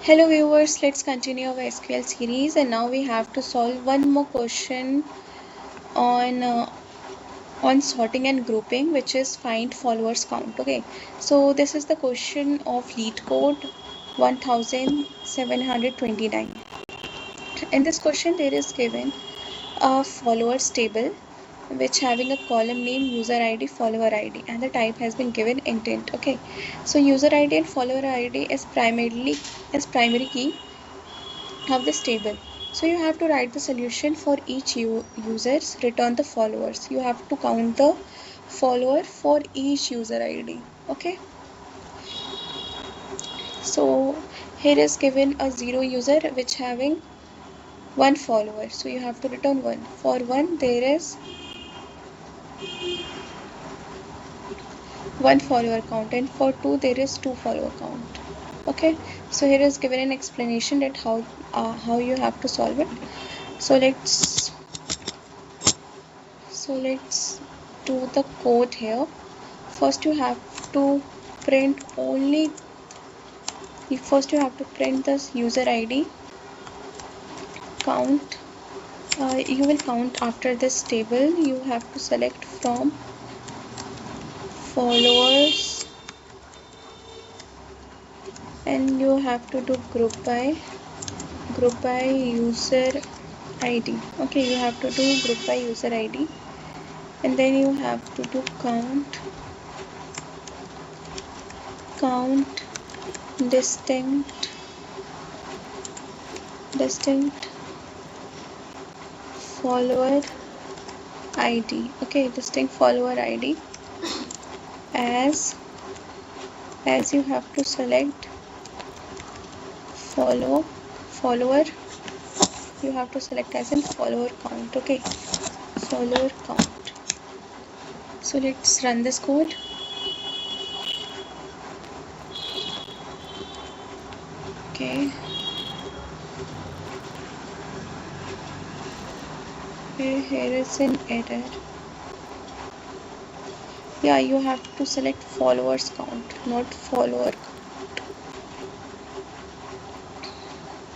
Hello viewers, let's continue our SQL series, and now we have to solve one more question on sorting and grouping, which is find followers count. Okay, so this is the question of LeetCode 1729. In this question there is given a followers table which having a column name, user ID, follower ID, and the type has been given intent. Okay, so user ID and follower ID is primary key of this table. So you have to write the solution for each users, return the followers. You have to count the follower for each user ID. Okay, so here is given a 0 user which having 1 follower, so you have to return 1. For 1 there is 1 follower count, and for 2 there is 2 follower count. Okay, so here is given an explanation that how you have to solve it. So let's do the code here. First you have to print this user ID count. You will count after this table. You have to select from followers and you have to do group by user ID. Okay, you have to do group by user ID, and then you have to do count distinct follower ID. Okay, distinct follower ID as you have to select follower, you have to select as in follower count. Okay, follower count. So let's run this code. Okay, here is an error. Yeah, you have to select followers count, not follower count.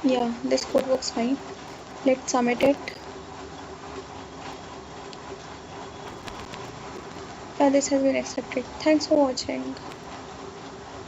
Yeah, this code works fine. Let's submit it. Yeah, this has been accepted. Thanks for watching.